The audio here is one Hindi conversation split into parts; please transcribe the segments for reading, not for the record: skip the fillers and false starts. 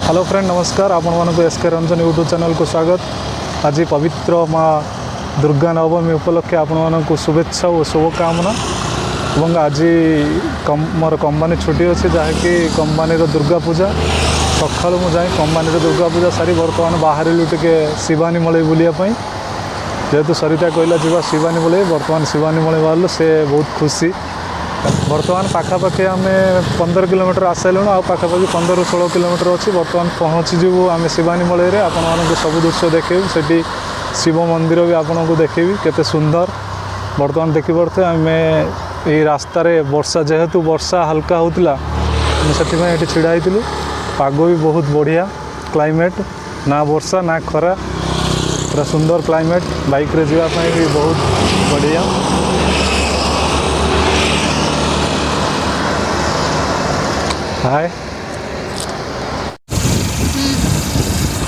हेलो फ्रेंड नमस्कार आपण मानक एसके रंजन यूट्यूब चैनल को स्वागत। आज पवित्र माँ दुर्गा नवमी उपलक्षे आपण मानक शुभेच्छा और शुभकामना। और आज मोर कंपनी छुट्टी अच्छे जहाँकि कंपनी दुर्गा पूजा सका मुझे कंपनी दुर्गा पूजा सारी बर्तमान बाहर टे शिवानी मलई बुलायापी जेहेतु सरिता कहला जा शिवानी मलई बर्तमान शिवानी मलई बाहर से बहुत खुशी। बर्तमान पाखापाखि आम 15 किलोमीटर आसाइलु आ पाखापाखि 15-16 किलोमीटर अच्छी बर्तमान पहुँचीजु आम शिवानी मलई आपण मानक सब दृश्य देखेबी से शिव मंदिर भी आपन को देखेबी केते सुंदर। बर्तमान देखिपे आम ये रास्त वर्षा जेहेतु वर्षा हल्का होता से छिड़ा होती पाग भी बहुत बढ़िया क्लाइमेट ना वर्षा ना खरा पूरा सुंदर क्लाइमेट बाइक रे जावाई भी बहुत बढ़िया। हाय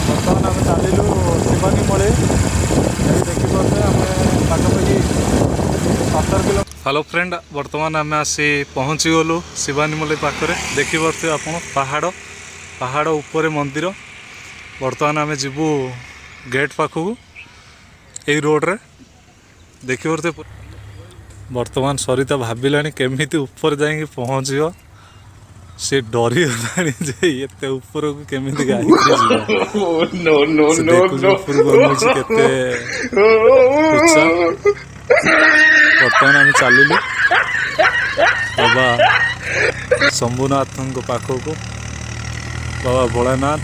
बर्तमान आम चलू शिवानी मलई देखिपे आम पाखापाखि 17 किलो। हेलो फ्रेंड बर्तमान आम आसी पहुँची गलु शिवानी मलई पाखे देखिपे आप पहाड़ पहाड़ ऊपर मंदिर। बर्तमान आम जीवु गेट पाखक यही रोड रे देखिपे बर्तमान सरिता भाविला केमी ऊपर जाइए पहुँच से डरी गलानी जे एते ऊपर को केमी गाड़ी बर्तमान आम चलू बाबा शंभुनाथ पाखक बाबा भोलानाथ।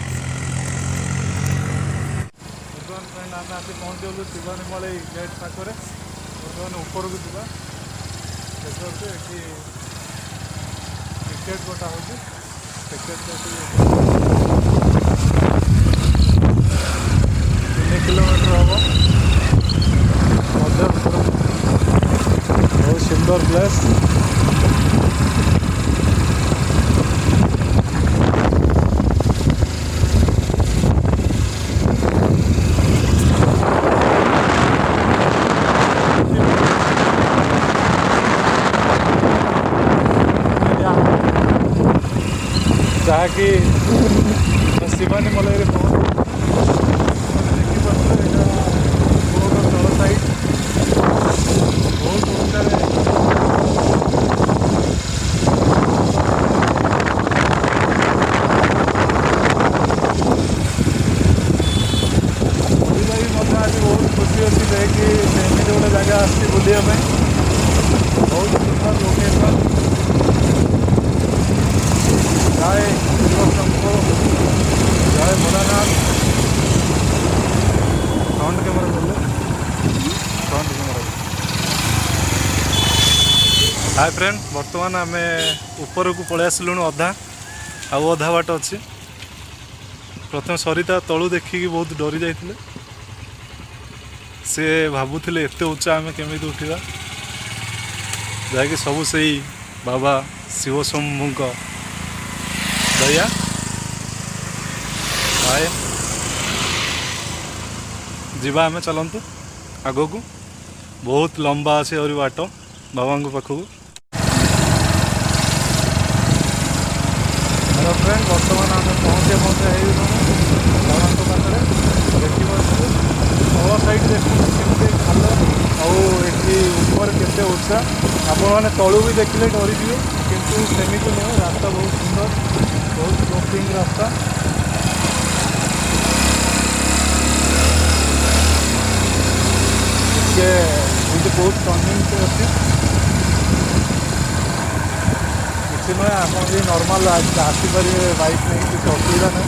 बर्तमान फ्रेंड आम आसी पहुँच गलु शिवानी मलई गेट पाखे बर्तमान ऊपर को जा देखिए टिकेट कटा हो टिकेट 3 किलोमीटर हम बहुत सुंदर प्लेस। जहाँकि शिवानी मलई तल साइड बहुत आज बहुत खुशी अच्छी देखिए एमती गोटे जगह आसी बुलायापी बहुत सुंदर लोकेशन। जय शिवशंभो जय भोलानाथ। फ्रंट कैमरा बोले फ्रंट कैमरा। हाय फ्रेंड बर्तमान आम ऊपर को पलि आसलु अधा आउ अधा बाट अच्छी। प्रथम सरिता तलू देखिकी बहुत डरी जाते से भावुले एत उच्चा आम केमी उठा जहाँकि सबू से बाबा शिवशंभु दया आए जीवा आम चलतु आग को बहुत लंबा अच्छे और बाट बाबा पाखक। हेलो फ्रेंड बर्तमान आम पहुँचे बाबा पाखे देखिए तल साइड देखते खाल आठी ऊपर केते उच्चा आपण मैंने तलू भी देखिले डरीजे किंतु सेमिति नुह रास्ता बहुत सुंदर बहुत स्लोपिंग रास्ता। बहुत टर्निंग से अच्छी किसी नुहे आप नॉर्मल आसपारे बाइक नहीं किसी असुविधा ना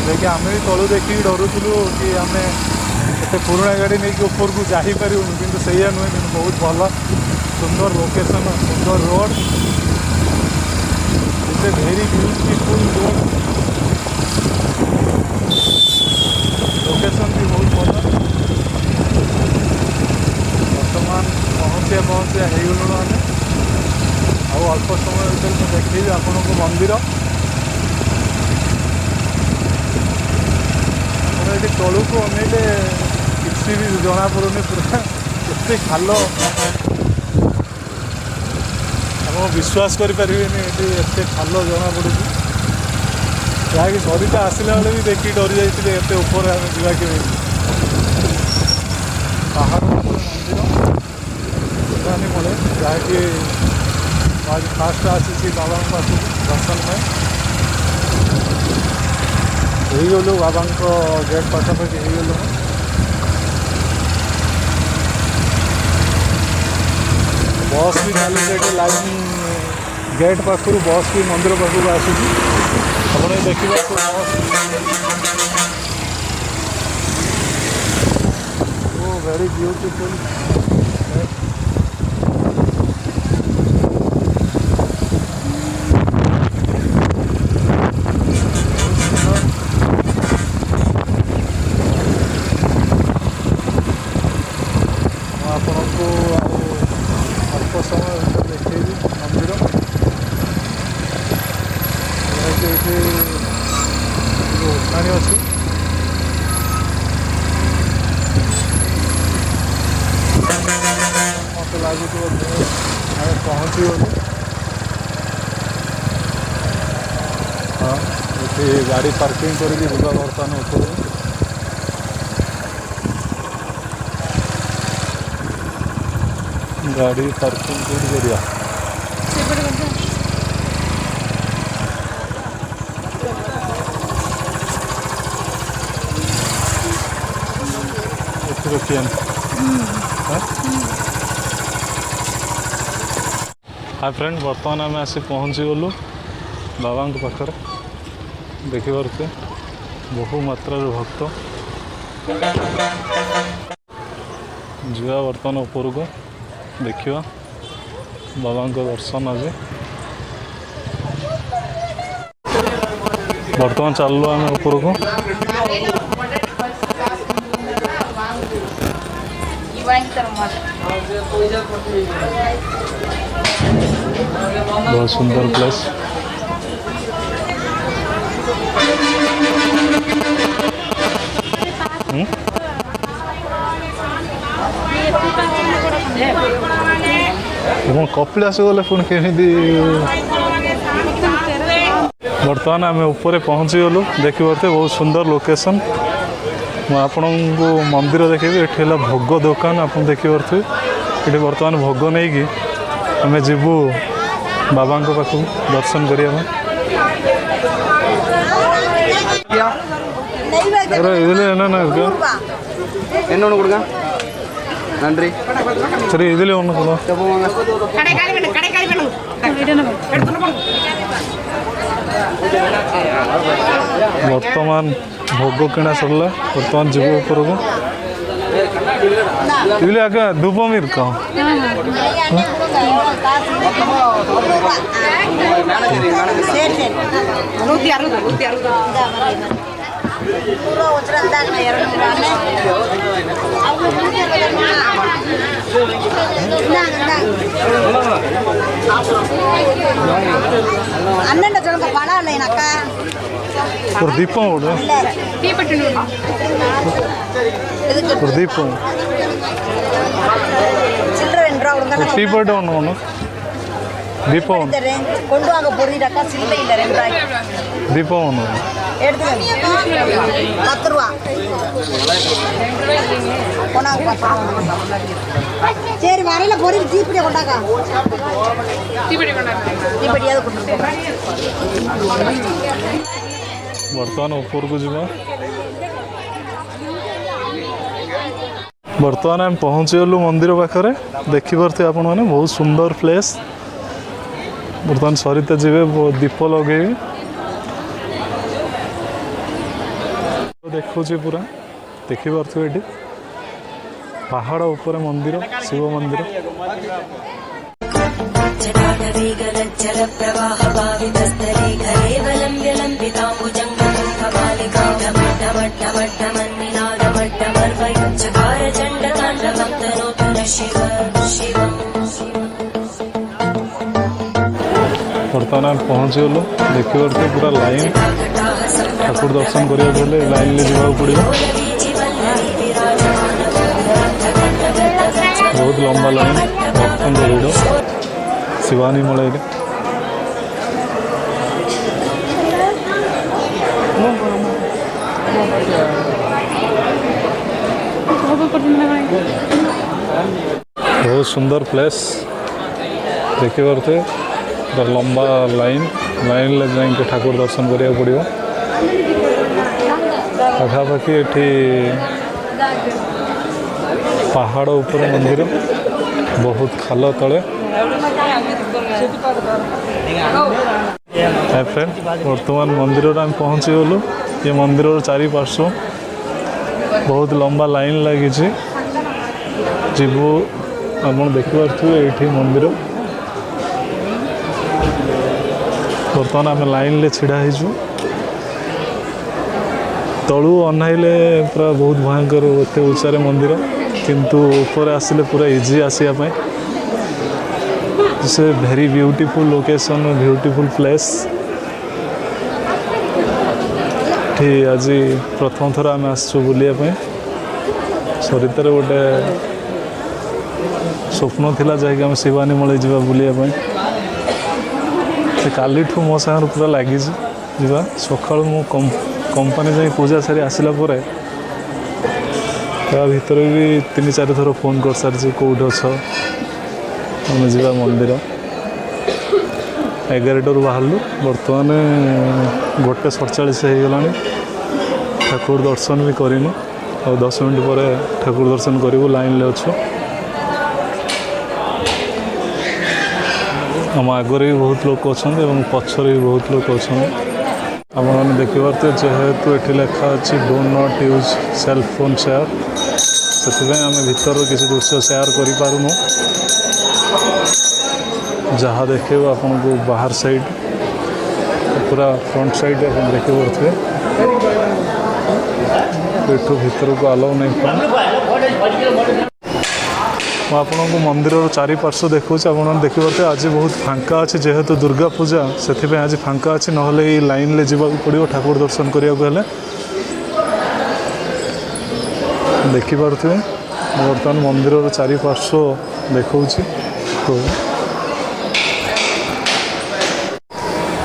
देखिए आम भी तलू देखिए डरुलु कि आम एत पुराणा गाड़ी नहीं ऊपर को जापर कि सैया नुहे कि बहुत भल सुंदर लोकेशन सुंदर road it's a very beautiful road location भी बहुत भल। बर्तमान पहुँचे होगलु आम आउ अल्प समय भर मैं देखी आपण को मंदिर ये तलू को अनेले किसी भी जना पड़ूनी पूरा एत खाल आप विश्वास करें ये खाल जना पड़ू। जहाँकि सरिता आसला बेले भी देखिए डरी जाते एत ऊपर आम जावा कि पहाड़ मंदिर रानी मले जहाँकि आज फास्ट आसी बाबा पास दर्शन में हो बाबा गेट पाखापाखि हो बस भी चली लाइन गेट पाखु बस भी मंदिर पाखक आसूँ आप देखा वेरी ब्यूटीफुल आपको अल्प समय देखी मंदिर उठाणी अच्छी मत लगुच आम पहुँची गलु हाँ ये गाड़ी पार्किंग करके जा बर्तमान ऊपर गाड़ी पार्किंग करिया हाय फ्रेंड बर्तमान आम आसी पहुँची गलु बाबा पाखे देखिपे बहु मात्रा भक्त जा बर्तमान ऊपर को देखा बाबा दर्शन आज बर्तमान चलू आम ऊपर को बहुत सुंदर प्लेस कपिलास गले पुणी केमी बर्तमान आम ऊपर पहुँची गलु देखिपे बहुत सुंदर लोकेशन आपण को मंदिर देखे ये भोग दुकान आप देखिपे ये बर्तमान भोग नहीं कि आम जीवु बाबा पाखु दर्शन करने सर इधर बर्तमान भोग किना सरला बर्तमान जीव ऊपर को इधर आगे धूपमीर कह दीपम दीपम टीपट दीपम दीपम சரி வரையில பொறி தீப்படியை கொண்டாக்கா தீப்படியாவது கொண்டு बर्तमान ऊपर को जीवा बर्तमान आम पहुँची गलु मंदिर पाखे देखिपे आपण मैंने बहुत सुंदर प्लेस बर्तमान सरिता जी दीप लगे देखुची पूरा देखिपे ये पहाड़ ऊपर मंदिर शिव मंदिर बर्तमान पहुँच गलु देखिए पूरा लाइन ठाकुर दर्शन करने लाइन में जावाक पड़ो बहुत लंबा लाइन भक्तों भीड़ शिवानी मलय बहुत सुंदर प्लेस देखिए लंबा लाइन ले जाके ठाकुर दर्शन करा पड़ो पाखापाखि ये पहाड़ ऊपर मंदिर बहुत खाल तले फ्रेंड बर्तमान मंदिर आम पहुँची गलु ये मंदिर चारिपार्श्व बहुत लंबा लाइन लगी जीवु आप देखिपे ये मंदिर बर्तमान आम लाइन ले छिड़ा तलू अनाइले पूरा बहुत भयंकर एत उचारे मंदिर किंतु ऊपर आसिले पूरा इजी आसापी से very beautiful location beautiful place आज प्रथम थर आम आसु बुलापी सरितार गोटे स्वप्न थिला जहाँकि आम शिवानी मलई जा बुलापी काली ठू मो सागर पूरा लगी जा सका मु कंपनी जाए पूजा सारी आसला भितर भी 3-4 थर फोन कर सारी कौट अच्छ आम जा मंदिर 11 बाहरलु बर्तमान 1:47 हो गला ठाकुर दर्शन भी करूँ और 10 मिनट पर ठाकुर दर्शन करूँ लाइन ले अच्छु आम आगे भी बहुत लोग अच्छा पचर भी बहुत लोग अच्छा आप देखिपे जेहेतु ये लिखा अच्छी do not use cell phone share से आम भीतर किसी दृश्य शेयर करूँ जहाँ देखे आपन को बाहर साइड पूरा फ्रंट साइड आप देखिए भीतर को अलाउ नहीं आपन को मंदिर चारिपार्श्व देखा आप देखिए आज बहुत फांका अच्छे जेहेतु दुर्गा पूजा से आज फांका अच्छे ना लाइन ले जावाक पड़ो ठाकुर दर्शन करने देखिपे बर्तमान मंदिर चारिपार्श्व देखा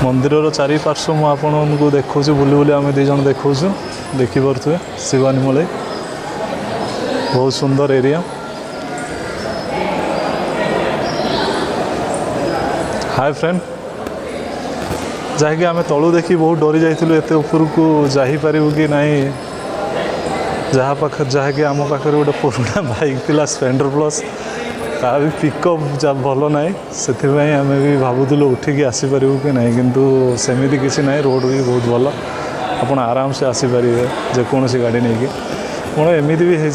मंदिर चारिपार्श्व मुझे आपको देखा बुली बुली आम 2 जन देखा देखिपे शिवानी मलई बहुत सुंदर एरिया हाय फ्रेंड जहाँकि आम तलू देखी बहुत डरी जाइलु एत उपरक जापर कि नहीं जहाँ पाख जहाँकि आम पाखे गोटे पुराना बाइक थिला स्प्लेंडर प्लस ता भी पिकअप भल ना से आम भी भावुलु उठिकी आसीपर कि नहीं किंतु सेमती किसी ना रोड भी बहुत भल आप आराम से आसीपर जेकोसी गाड़ी नहीं कि कौन एमती भी है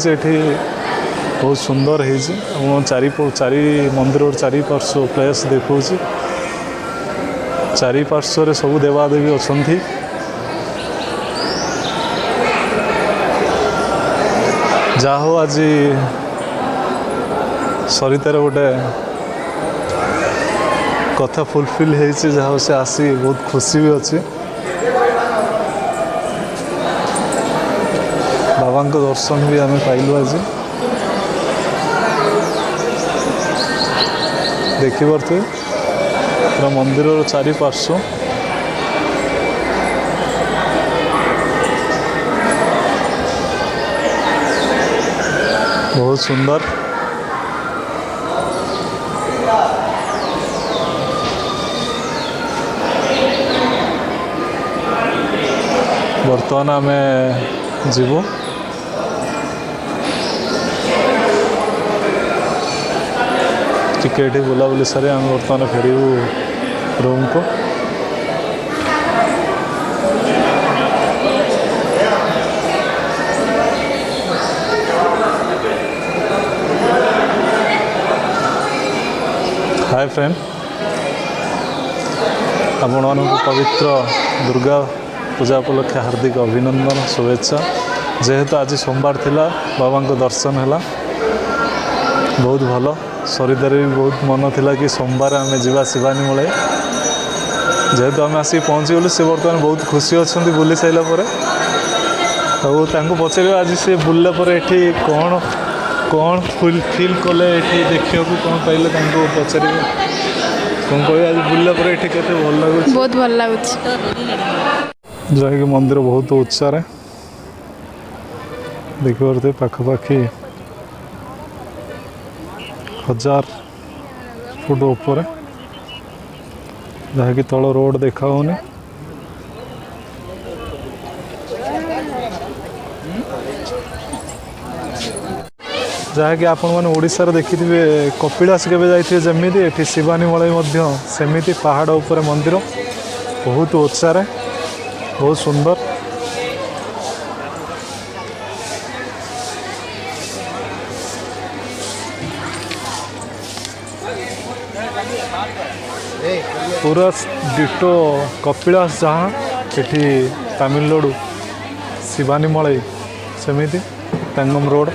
बहुत सुंदर है चारि मंदिर चारिपार्श्व प्लेस देखा चारिपार्श्व सब देवादेवी अच्छा जा हो आज सरितार गोटे कथा फुलफिल हो जहाँ से आसी बहुत खुशी भी अच्छी बाबा को दर्शन भी आम पाइलु आज देखिपे पूरा मंदिर चारिपार्श्व बहुत सुंदर बर्तमान आम जीवु टिके बुलाबुली सारे आम बर्तमान फेरू रूम को हाय फ्रेंड आपण मानक पवित्र दुर्गा पूजा उपलक्षे हार्दिक अभिनंदन शुभेच्छा जेहेतु आज सोमवार थिला बाबा को दर्शन है बहुत भल सरितार भी बहुत मन थिला कि सोमवार आम जा शिवानी मलई जेहेतु आम आसिक पहुँची गलु से बर्तमान बहुत खुशी अच्छा बुली सारा पचार आज से बुलला ये कौन कौन फिल कले ये देखा कौन पाइले पचारे कौन कह आज बुलला ये भल लगुच बहुत भल लगुच जहाँकि मंदिर बहुत उच्चारे देखिए पाखापाखि 1000 फुट ऊपर जहाँकि तल रोड देखा होनी जहाँकि आपण मैंने ओडिशार देखिथिबे कपिलास केबे जाइथिबे जेमिति एठी शिवानी मलई मध्य सेमिति पहाड़ ऊपर मंदिर बहुत उच्चारे बहुत सुंदर पूरा डिटो कपिलास जहाँ एठी तमिलनाडु शिवानी मलई सेमिति तंगम रोड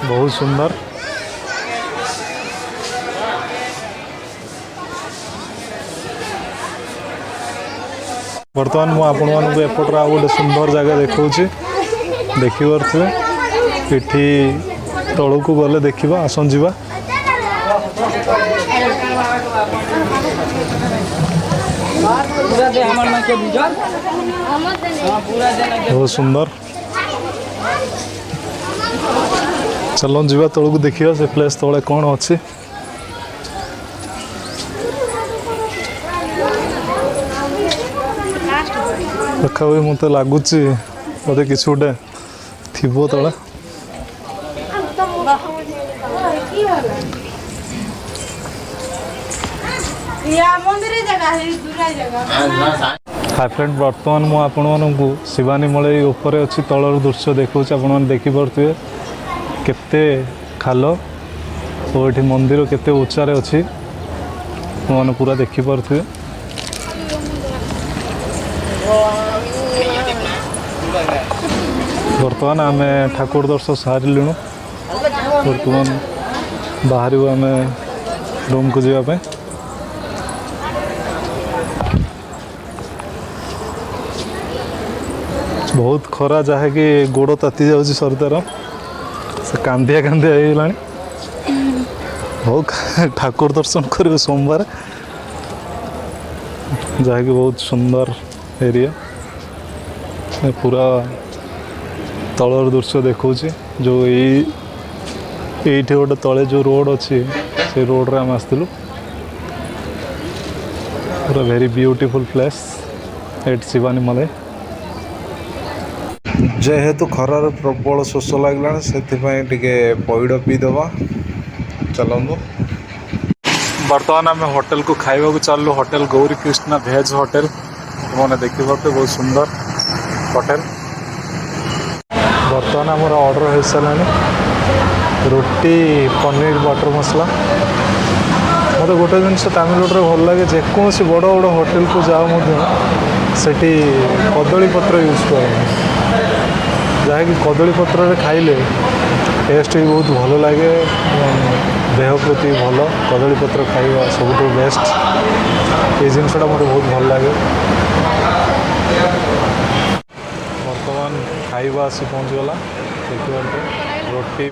बहुत सुंदर बर्तमान मु आपण मानक एपटर आ गोटे सुंदर जगह देखौछि देखिपारे एठी तलू को गले देखा आसन जीवा बहुत सुंदर चलो जीवा तलू को देखिए से प्लेस तले कौन अच्छी देखा हुई मत लगुच बोधे कि गोटे थी तले हाय फ्रेंड बर्तमान मु आपण मानकु शिवानी मलई ऊपर अच्छी तलर दृश्य देखा आपण मैंने देखिपे केते खाल और ये मंदिर केते उच्चारे अच्छी मैंने पूरा देखिपे बर्तमान आम ठाकुर दर्शन सारू बर्तमान बाहर आम रूम को जावाई बहुत खरा जहाँकि गोड़ ताती जाऊँ सरदार से कांदिया कांदिया होगा बहुत ठाकुर दर्शन कर सोमवार जहाँकि बहुत सुंदर एरिया पूरा तलर दृश्य देखा जो ये गोटे तले जो रोड अच्छी से रोड रे आम आसलु पूरा very beautiful place at Shivani मलई जेहेतु खरार प्रबल शोष लगला से पैड़ पीदबा चलू बर्तमान आम होटेल को खाइबा चलू होटेल गौरी कृष्णा भेज होटेल मैंने देखिए बहुत सुंदर होटेल बर्तमान आम ऑर्डर हो सारा रोटी पनीर बटर मसला मतलब गोटे जिनस तमिलनाडु भल लगे जेकोसी बड़ बड़ होटेल को जाओ सेठी कदली पत्र यूज कर जहाँकि कदली पत्र खाइले टेस्ट भी बहुत भल लगे देह प्रति भल कदली पत्र खाइबा सब बेस्ट ये जिनसा मत बहुत भल लगे बर्तमान खाइबा आसी पहुँचीगला देखिए रोटी